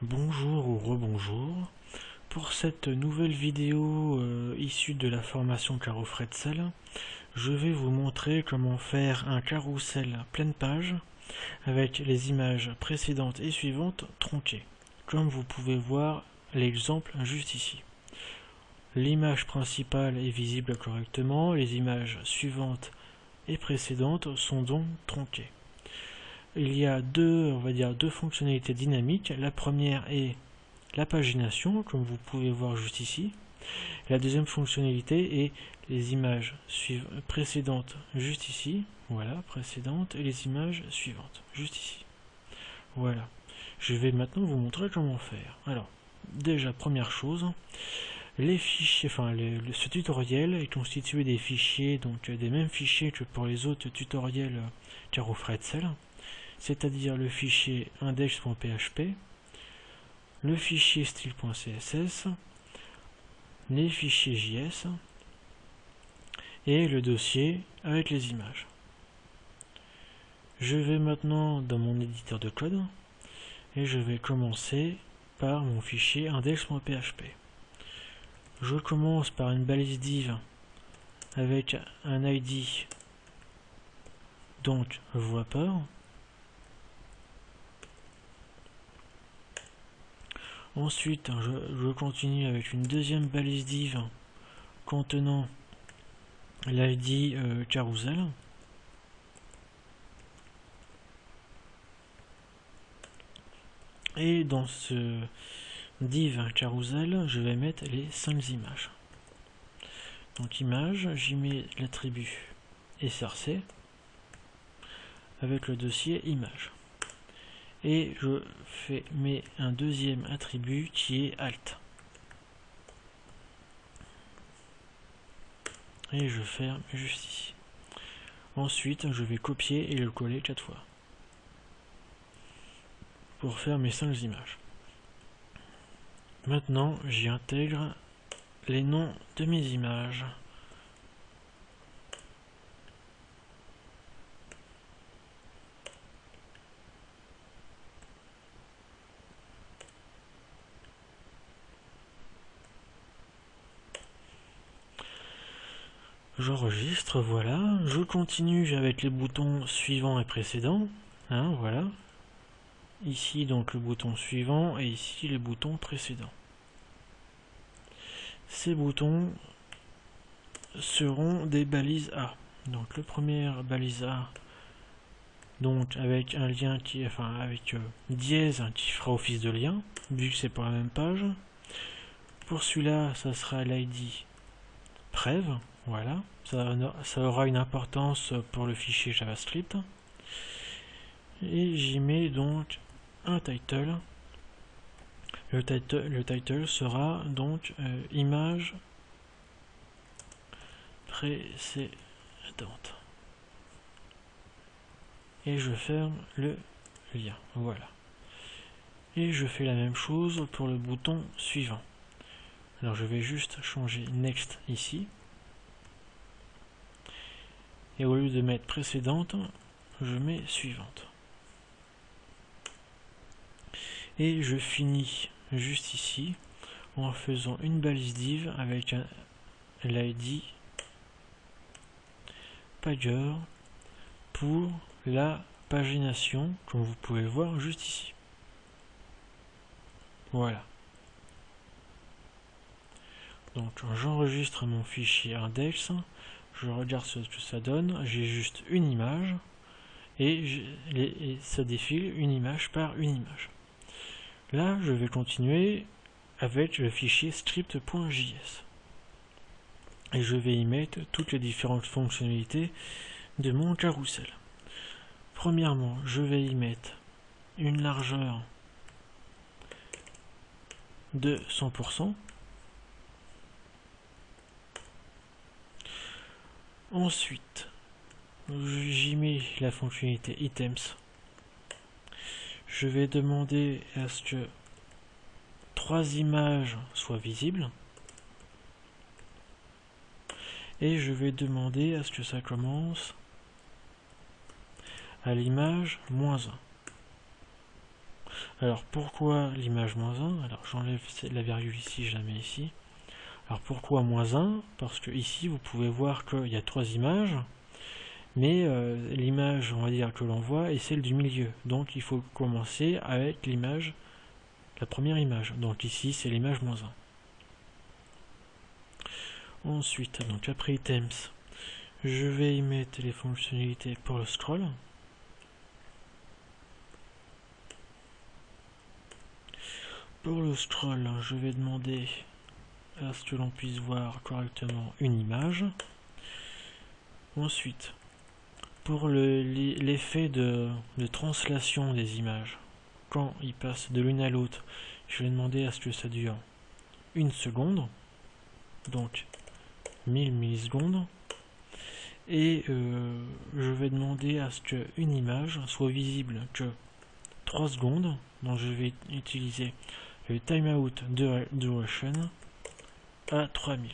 Bonjour ou rebonjour. Pour cette nouvelle vidéo issue de la formation Carrefour-Fretzel, je vais vous montrer comment faire un carrousel pleine page avec les images précédentes et suivantes tronquées, comme vous pouvez voir l'exemple juste ici. L'image principale est visible correctement, les images suivantes et précédentes sont donc tronquées. Il y a deux fonctionnalités dynamiques. La première est la pagination, comme vous pouvez voir juste ici. La deuxième fonctionnalité est les images précédentes juste ici. Voilà, précédentes, et les images suivantes juste ici. Voilà. Je vais maintenant vous montrer comment faire. Alors, déjà, première chose, les fichiers, ce tutoriel est constitué des fichiers, donc des mêmes fichiers que pour les autres tutoriels Carrefour-Fretzel, c'est-à-dire le fichier index.php, le fichier style.css, les fichiers JS et le dossier avec les images. Je vais maintenant dans mon éditeur de code et je vais commencer par mon fichier index.php. Je commence par une balise div avec un ID, donc wrapper. Ensuite, je continue avec une deuxième balise div contenant l'ID carousel. Et dans ce div carousel, je vais mettre les 5 images. Donc image, j'y mets l'attribut src avec le dossier image. Et je mets un deuxième attribut qui est alt. Et je ferme juste ici. Ensuite, je vais copier et le coller 4 fois pour faire mes 5 images. Maintenant, j'y intègre les noms de mes images. J'enregistre, voilà. Je continue avec les boutons suivants et précédents. Voilà. Ici donc le bouton suivant et ici les boutons précédents. Ces boutons seront des balises A. Donc le premier balise A, donc avec un lien avec dièse qui fera office de lien, vu que c'est pour la même page. Pour celui-là, ça sera l'ID prev. Voilà, ça aura une importance pour le fichier JavaScript. Et j'y mets donc un title. Le title sera donc image précédente. Et je ferme le lien. Voilà. Et je fais la même chose pour le bouton suivant. Alors je vais juste changer Next ici. Et au lieu de mettre précédente, je mets suivante. Et je finis juste ici en faisant une balise div avec l'ID pager pour la pagination, comme vous pouvez le voir juste ici. Voilà. Donc j'enregistre mon fichier index, je regarde ce que ça donne, j'ai juste une image et ça défile une image par une image. Là, je vais continuer avec le fichier script.js et je vais y mettre toutes les différentes fonctionnalités de mon carrousel. Premièrement, je vais y mettre une largeur de 100%. Ensuite, j'y mets la fonctionnalité items. Je vais demander à ce que 3 images soient visibles. Et je vais demander à ce que ça commence à l'image -1. Alors pourquoi l'image -1? Alors j'enlève la virgule ici, je la mets ici. Alors pourquoi -1? Parce que ici vous pouvez voir qu'il y a 3 images, mais l'image, on va dire, que l'on voit est celle du milieu. Donc il faut commencer avec l'image, la première image. Donc ici c'est l'image -1. Ensuite, donc après items, je vais y mettre les fonctionnalités pour le scroll. Pour le scroll, je vais demander à ce que l'on puisse voir correctement une image. Ensuite, pour l'effet de translation des images, quand ils passent de l'une à l'autre, je vais demander à ce que ça dure 1 seconde, donc 1000 millisecondes. Et je vais demander à ce qu'une image soit visible que 3 secondes, donc je vais utiliser le timeout duration à 3000.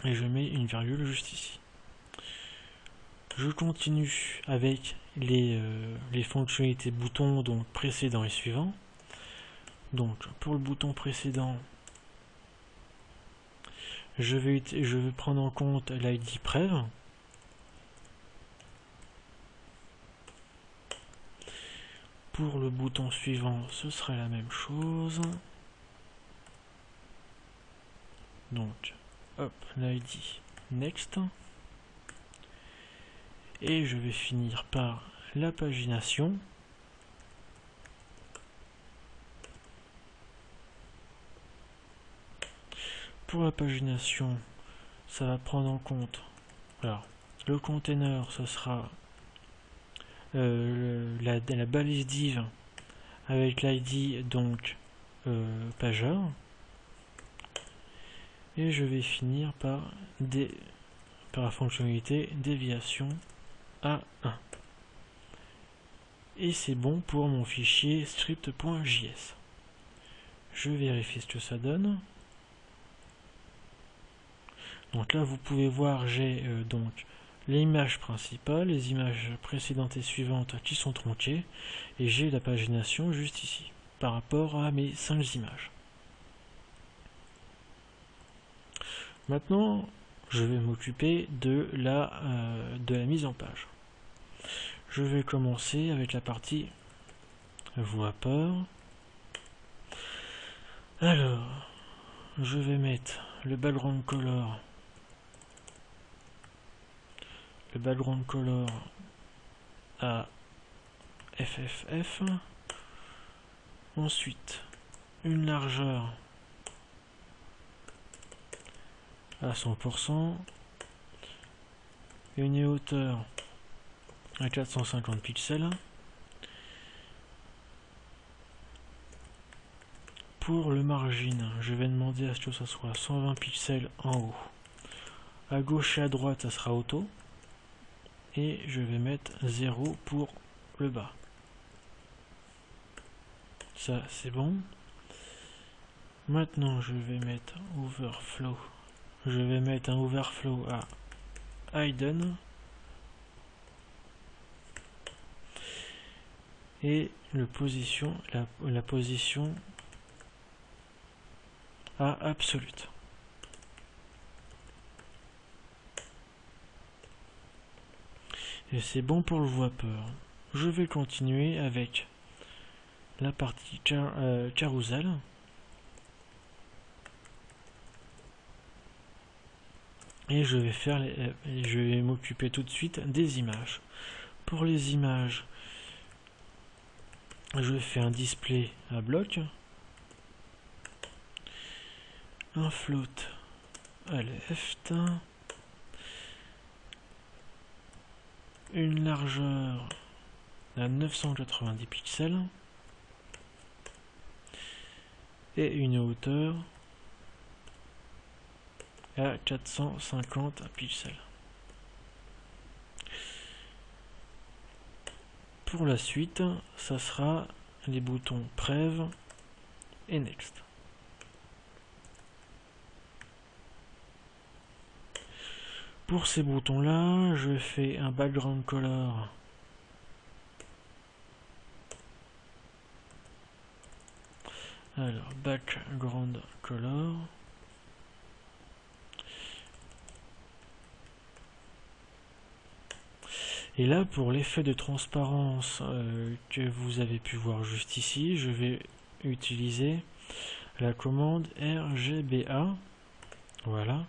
Et je mets une virgule juste ici. Je continue avec les fonctionnalités boutons, donc précédent et suivant. Donc pour le bouton précédent, je vais prendre en compte l'ID prev. Pour le bouton suivant, ce sera la même chose. Donc, hop, l'ID next. Et je vais finir par la pagination. Pour la pagination, ça va prendre en compte, alors, le container, ce sera la balise div avec l'ID, donc pager. Et je vais finir par la fonctionnalité déviation à 1. Et c'est bon pour mon fichier script.js. Je vérifie ce que ça donne. Donc là vous pouvez voir, j'ai donc l'image principale, les images précédentes et suivantes qui sont tronquées, et j'ai la pagination juste ici, par rapport à mes 5 images. Maintenant, je vais m'occuper de la mise en page. Je vais commencer avec la partie wrapper. Alors, je vais mettre le background color à FFF. Ensuite, une largeur à 100%, une hauteur à 450 pixels. Pour le margin, je vais demander à ce que ça soit 120 pixels en haut. À gauche et à droite, ça sera auto. Et je vais mettre 0 pour le bas. Ça, c'est bon. Maintenant, je vais mettre overflow. Je vais mettre un overflow à hidden. Et la position à absolute. Et c'est bon pour le wrapper. Je vais continuer avec la partie carousel. Et je vais m'occuper tout de suite des images. Pour les images, je fais un display à bloc, un float à left, une largeur à 990 pixels et une hauteur à 450 pixels. Pour la suite, ça sera les boutons Prev et Next. Pour ces boutons-là, je fais un background color Alors, background color. Et là, pour l'effet de transparence que vous avez pu voir juste ici, je vais utiliser la commande RGBA, voilà,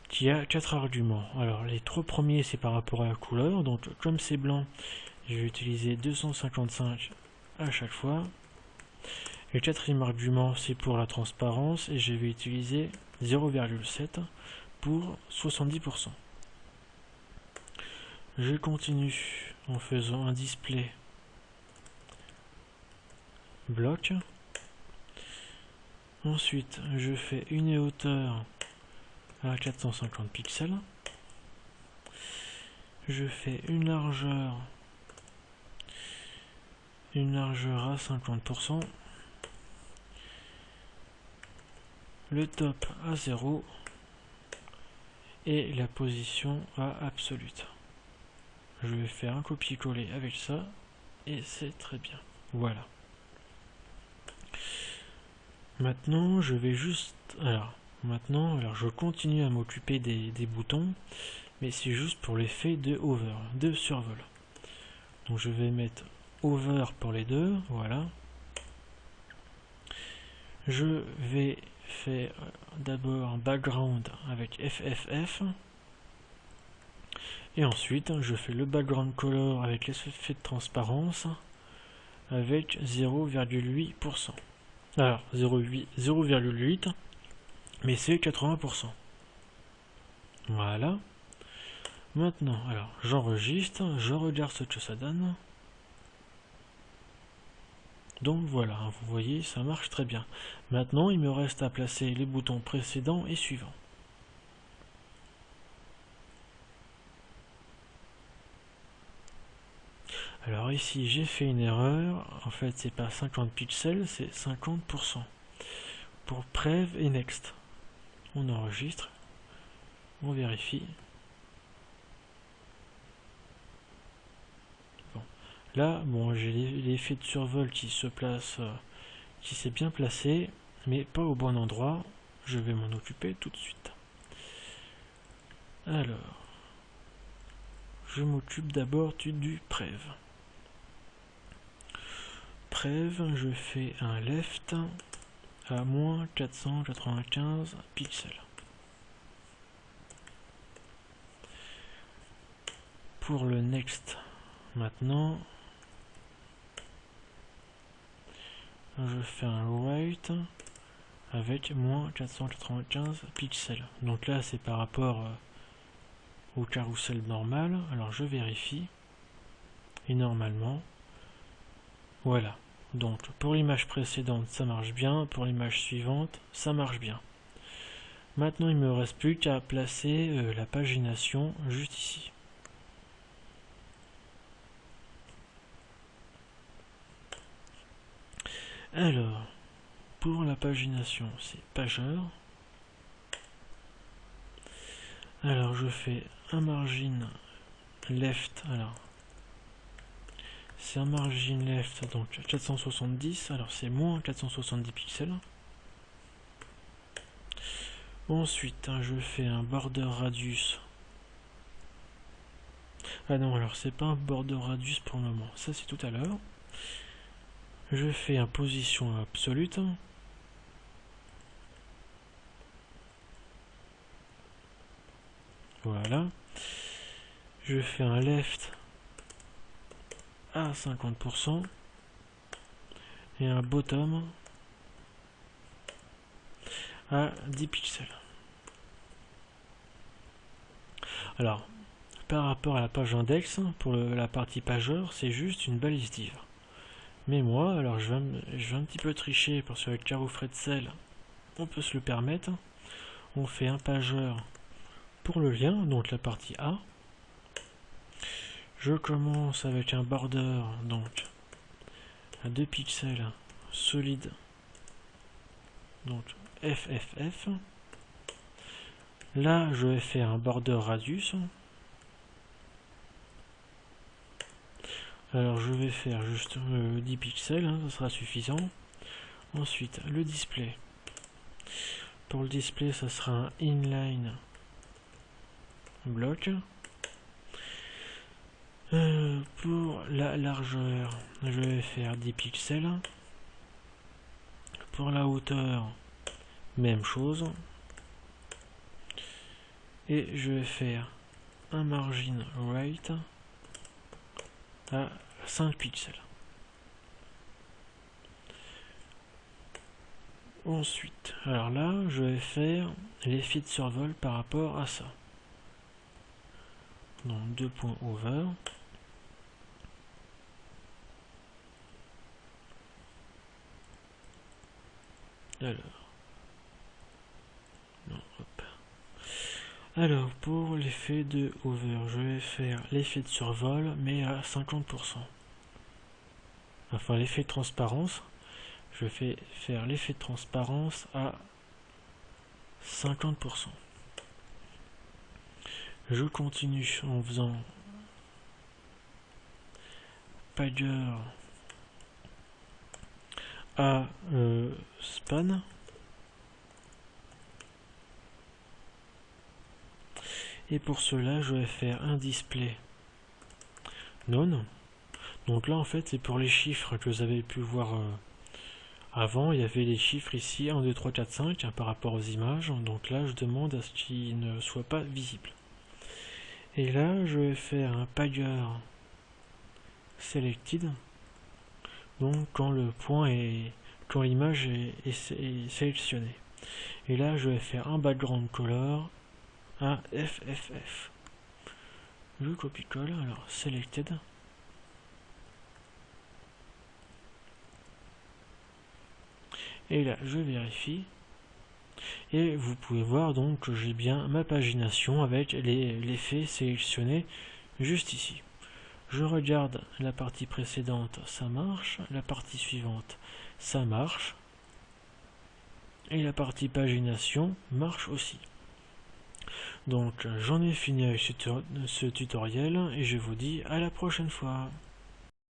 qui a 4 arguments. Alors, les 3 premiers, c'est par rapport à la couleur. Donc, comme c'est blanc, je vais utiliser 255 à chaque fois. Et le 4e argument, c'est pour la transparence, et je vais utiliser 0,7 pour 70%. Je continue en faisant un display bloc. Ensuite, je fais une hauteur à 450 pixels. Je fais une largeur à 50%. Le top à 0 et la position à absolute. Je vais faire un copier-coller avec ça et c'est très bien. Voilà. Maintenant, je vais juste... Alors, je continue à m'occuper des boutons, mais c'est juste pour l'effet de hover, de survol. Donc je vais mettre hover pour les deux, voilà. Je vais faire d'abord un background avec FFF. Et ensuite, je fais le background color avec l'effet de transparence avec 0,8%. Alors, 0,8, mais c'est 80%. Voilà. Maintenant, alors, j'enregistre, je regarde ce que ça donne. Donc voilà, vous voyez, ça marche très bien. Maintenant, il me reste à placer les boutons précédents et suivants. Alors ici, j'ai fait une erreur. En fait, c'est pas 50 pixels, c'est 50%. Pour Prev et Next. On enregistre, on vérifie. Bon. Là, bon, j'ai l'effet de survol qui se place, qui s'est bien placé, mais pas au bon endroit. Je vais m'en occuper tout de suite. Alors, je m'occupe d'abord du Prev. Prev, je fais un left à moins 495 pixels. Pour le next, maintenant, je fais un right avec moins 495 pixels. Donc là, c'est par rapport au carrousel normal. Alors je vérifie. Et normalement, voilà. Donc pour l'image précédente, ça marche bien. Pour l'image suivante, ça marche bien. Maintenant, il ne me reste plus qu'à placer la pagination juste ici. Alors, pour la pagination, c'est pageur. Alors, je fais un margin left. Alors, c'est un margin left, donc 470. Alors, c'est moins 470 pixels. Ensuite, je fais un border radius. Ah non, alors c'est pas un border radius pour le moment. Ça, c'est tout à l'heure. Je fais un position absolute. Voilà. Je fais un left à 50% et un bottom à 10 pixels. Alors, par rapport à la page index, pour la partie pageur, c'est juste une balise div. Mais moi, alors je vais un petit peu tricher parce qu'avec Carreau-Fretzel, on peut se le permettre. On fait un pageur pour le lien, donc la partie A. Je commence avec un border, donc à 2 pixels solide, donc FFF. Là, je vais faire un border radius. Alors, je vais faire juste 10 pixels, ça sera suffisant. Ensuite, le display. Pour le display, ça sera un inline block. Pour la largeur, je vais faire 10 pixels. Pour la hauteur, même chose. Et je vais faire un margin right à 5 pixels. Ensuite, alors là, je vais faire l'effet de survol par rapport à ça. Donc 2 points over. Alors, non, hop. Alors, pour l'effet de over, je vais faire l'effet de survol, mais à 50%. Enfin, l'effet de transparence, je vais faire l'effet de transparence à 50%. Je continue en faisant Pager à span. Et pour cela, je vais faire un display none. Donc là, en fait, c'est pour les chiffres que vous avez pu voir avant. Il y avait les chiffres ici, 1, 2, 3, 4, 5, par rapport aux images. Donc là, je demande à ce qu'ils ne soient pas visibles. Et là, je vais faire un pager selected. Donc quand le point est, quand l'image est sélectionnée. Et là, je vais faire un background color à FFF. Je copie-colle, alors selected. Et là, je vérifie. Et vous pouvez voir donc que j'ai bien ma pagination avec l'effet sélectionné juste ici. Je regarde la partie précédente, ça marche. La partie suivante, ça marche. Et la partie pagination marche aussi. Donc j'en ai fini avec ce tutoriel et je vous dis à la prochaine fois.